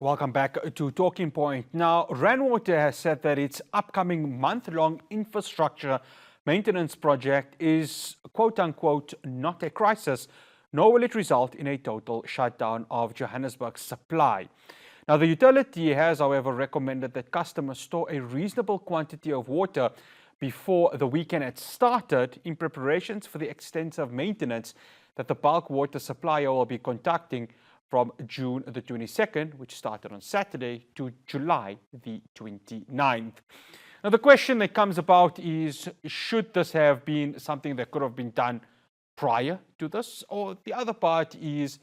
Welcome back to Talking Point. Now, Water has said that its upcoming month-long infrastructure maintenance project is, quote-unquote, not a crisis, nor will it result in a total shutdown of Johannesburg's supply. Now, the utility has, however, recommended that customers store a reasonable quantity of water before the weekend had started in preparations for the extensive maintenance that the bulk water supplier will be conducting from June the 22nd, which started on Saturday, to July the 29th. Now, the question that comes about is, should this have been something that could have been done prior to this? Or the other part is,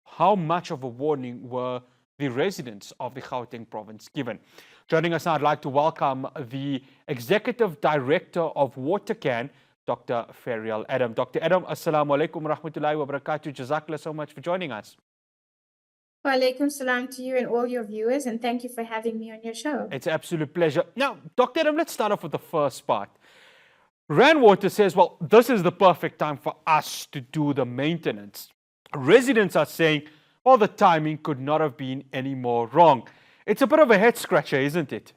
how much of a warning were the residents of the Gauteng province given? Joining us now, I'd like to welcome the Executive Director of Watercan, Dr. Ferrial Adam. Dr. Adam, assalamu alaikum wa rahmatullahi wa barakatuh. Jazakallah so much for joining us. Wa alaikum salam to you and all your viewers, and thank you for having me on your show. It's an absolute pleasure. Now, Dr. Adam, let's start off with the first part. Water says, well, this is the perfect time for us to do the maintenance. Residents are saying, well, the timing could not have been any more wrong. It's a bit of a head scratcher, isn't it?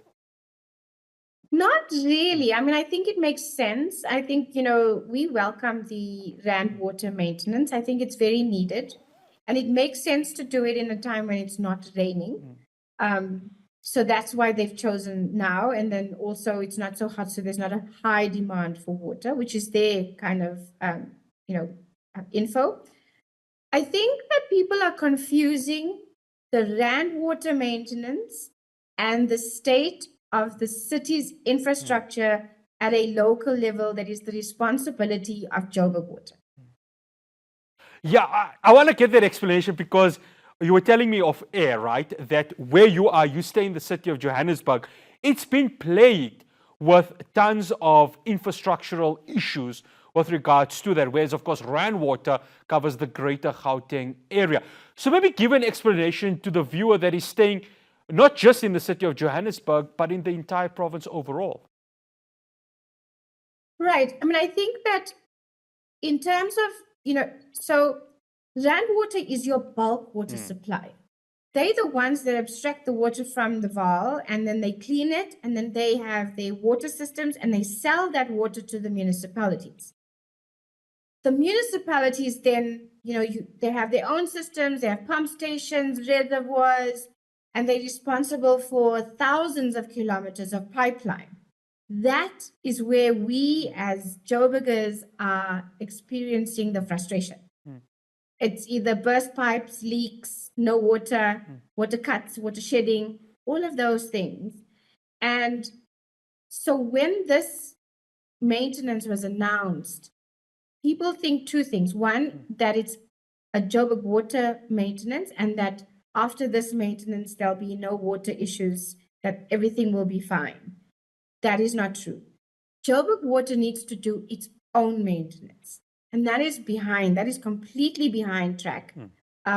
Not really. I mean, I think it makes sense. I think, we welcome the Water maintenance. I think it's very needed. And it makes sense to do it in a time when it's not raining. So that's why they've chosen now. And then also it's not so hot, so there's not a high demand for water, which is their kind of, info. I think that people are confusing the Water maintenance and the state of the city's infrastructure at a local level that is the responsibility of Joburg Water. Yeah, I want to get that explanation because you were telling me off air, right, that where you are, you stay in the city of Johannesburg, it's been plagued with tons of infrastructural issues with regards to that, whereas, of course, Water covers the greater Gauteng area. So maybe give an explanation to the viewer that is staying not just in the city of Johannesburg, but in the entire province overall. Right. I mean, I think that in terms of, so Water is your bulk water supply. They're the ones that abstract the water from the vial, and then they clean it, and then they have their water systems, and they sell that water to the municipalities. The municipalities then, they have their own systems, they have pump stations, reservoirs, and they're responsible for thousands of kilometers of pipeline. That is where we as Joburgers are experiencing the frustration. It's either burst pipes, leaks, no water, water cuts, water shedding, all of those things. And so when this maintenance was announced, people think two things. One, that it's a Joburg Water maintenance, and that after this maintenance, there'll be no water issues, that everything will be fine. That is not true. Joburg Water needs to do its own maintenance. And that is completely behind track,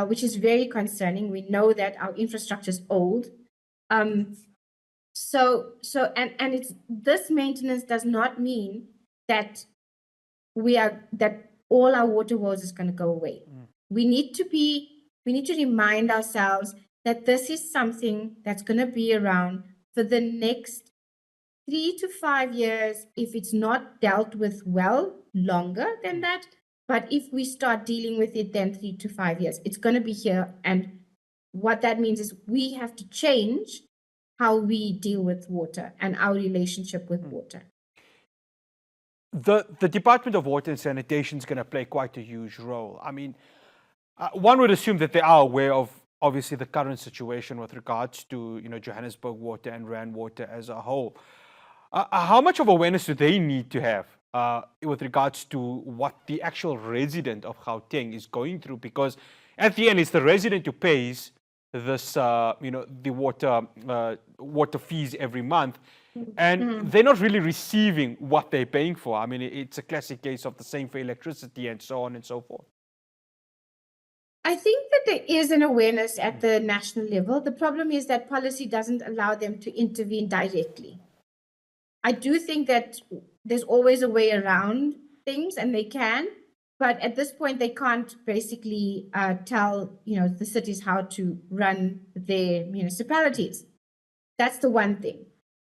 which is very concerning. We know that our infrastructure is old. So this maintenance does not mean that that all our water woes is going to go away. We need to remind ourselves that this is something that's going to be around for the next 3 to 5 years, if it's not dealt with well, longer than that. But if we start dealing with it, then 3 to 5 years, it's going to be here. And what that means is we have to change how we deal with water and our relationship with water. The Department of Water and Sanitation is going to play quite a huge role. I mean, one would assume that they are aware of, obviously, the current situation with regards to, Johannesburg Water and Water as a whole. How much of awareness do they need to have with regards to what the actual resident of Gauteng is going through? Because at the end, it's the resident who pays this, the water fees every month, and they're not really receiving what they're paying for. I mean, it's a classic case of the same for electricity and so on and so forth. I think that there is an awareness at the national level. The problem is that policy doesn't allow them to intervene directly. I do think that there's always a way around things, and they can, But at this point, they can't basically tell, the cities how to run their municipalities. That's the one thing.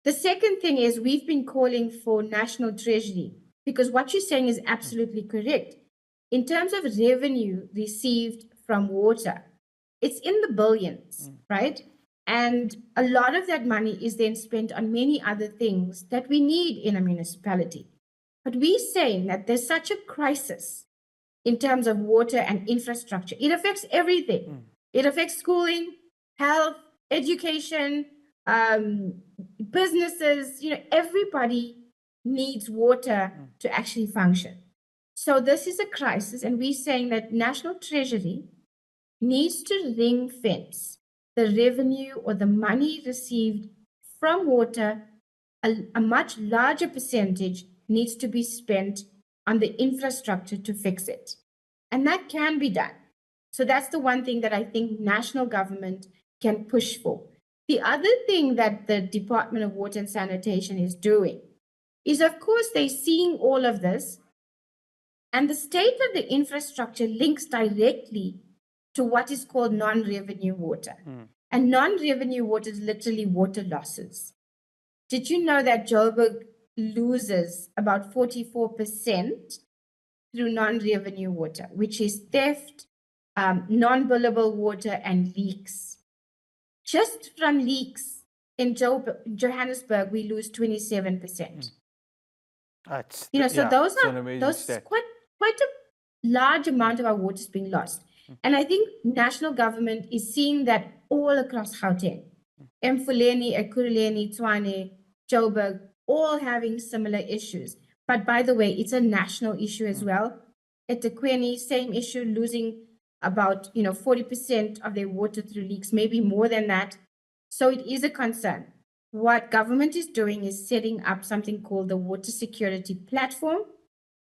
The second thing is we've been calling for national treasury, because what you're saying is absolutely correct. In terms of revenue received from water, it's in the billions, right? And a lot of that money is then spent on many other things that we need in a municipality. But we're saying that there's such a crisis in terms of water and infrastructure. It affects everything. It affects schooling, health, education, businesses. Everybody needs water to actually function. So this is a crisis, and we're saying that National Treasury needs to ring fence the revenue or the money received from water. A much larger percentage needs to be spent on the infrastructure to fix it. And that can be done. So that's the one thing that I think national government can push for. The other thing that the Department of Water and Sanitation is doing is, of course, they're seeing all of this, and the state of the infrastructure links directly to what is called non-revenue water. And non-revenue water is literally water losses. Did you know that Joburg loses about 44% through non-revenue water, which is theft, non-billable water, and leaks? Just from leaks in Johannesburg, we lose 27%. That's So those stat. quite a large amount of our water is being lost. And I think national government is seeing that all across Gauteng. Mfuleni, Ekurhuleni, Tshwane, Joburg, all having similar issues. But by the way, it's a national issue as well. At eThekwini, same issue, losing about 40% of their water through leaks, maybe more than that. So it is a concern. What government is doing is setting up something called the Water Security Platform,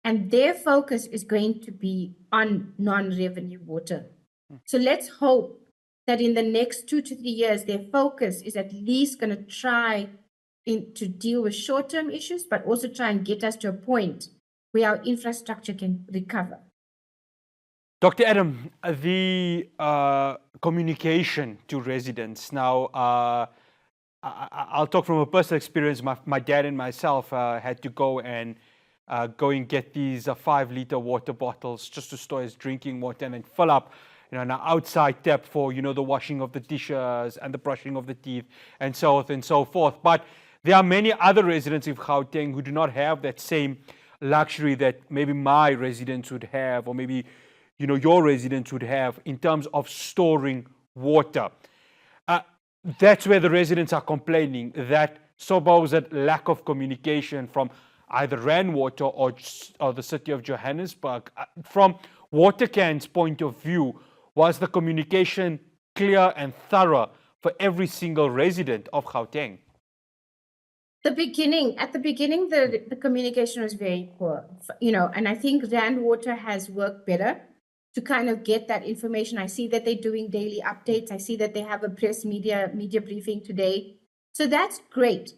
and their focus is going to be on non-revenue water. So let's hope that in the next 2 to 3 years, their focus is at least going to try to deal with short-term issues, but also try and get us to a point where our infrastructure can recover. Dr. Adam, the communication to residents. Now, I'll talk from a personal experience. My dad and myself had to go and get these 5-liter water bottles just to store as drinking water, and then fill up an outside tap for the washing of the dishes and the brushing of the teeth and so on and so forth. But there are many other residents of Gauteng who do not have that same luxury that maybe my residents would have, or maybe your residents would have, in terms of storing water. That's where the residents are complaining, that supposed lack of communication from either Rainwater or the city of Johannesburg. From Watercan's point of view, was the communication clear and thorough for every single resident of Gauteng? At the beginning, the communication was very poor, and I think Rainwater has worked better to kind of get that information. I see that they're doing daily updates. I see that they have a press media briefing today. So that's great.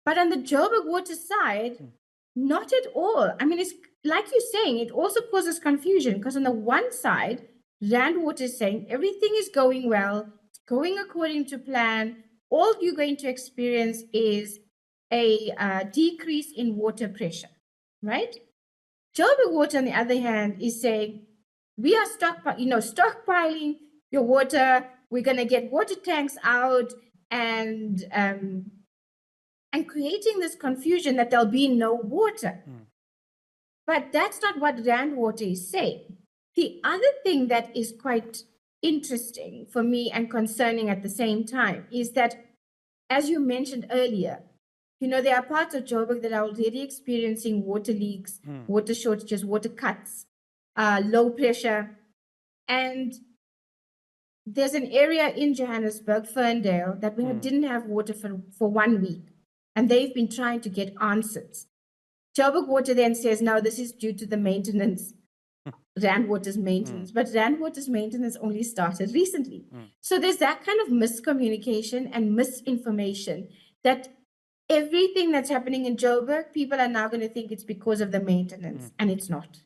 But on the Joburg water side, not at all. I mean, it's like you're saying, it also causes confusion, because on the one side, Rainwater is saying everything is going well, it's going according to plan. All you're going to experience is a decrease in water pressure, right? Joburg Water, on the other hand, is saying, we are stockpiling your water. We're going to get water tanks out, and creating this confusion that there'll be no water. But that's not what Rainwater is saying. The other thing that is quite interesting for me and concerning at the same time is that, as you mentioned earlier, there are parts of Joburg that are already experiencing water leaks, water shortages, water cuts, low pressure. And there's an area in Johannesburg, Ferndale, that we didn't have water for 1 week. And they've been trying to get answers. Joburg Water then says, no, this is due to the maintenance, Rainwater's maintenance. But Rainwater's maintenance only started recently. So there's that kind of miscommunication and misinformation that everything that's happening in Joburg, people are now going to think it's because of the maintenance, and it's not.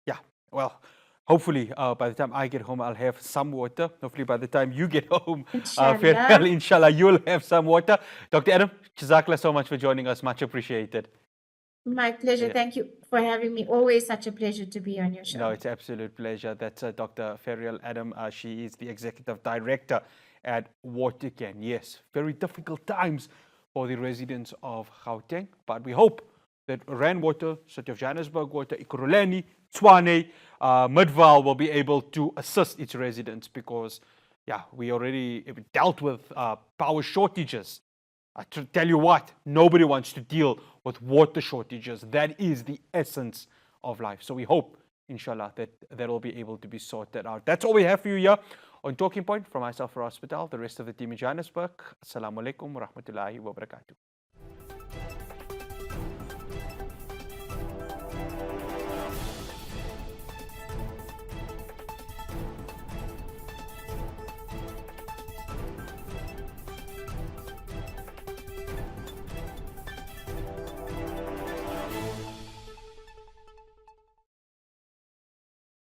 Yeah, well, hopefully by the time I get home, I'll have some water. Hopefully by the time you get home, Ferrial, Inshallah. inshallah, you'll have some water. Dr. Adam, Jazakallah so much for joining us. Much appreciated. My pleasure. Yeah. Thank you for having me. Always such a pleasure to be on your show. No, it's absolute pleasure. That's Dr. Ferrial Adam. She is the executive director at Watercan. Yes, very difficult times for the residents of Gauteng, but we hope that Rand Water, City of Johannesburg Water, Ekurhuleni, Tshwane, Midvaal will be able to assist its residents because, yeah, we already dealt with power shortages. I tell you what, nobody wants to deal with water shortages. That is the essence of life. So we hope, inshallah, that will be able to be sorted out. That's all we have for you here on Talking Point. From myself, for Hospital, the rest of the team in Johannesburg. Assalamu alaikum wa rahmatullahi wa barakatuh.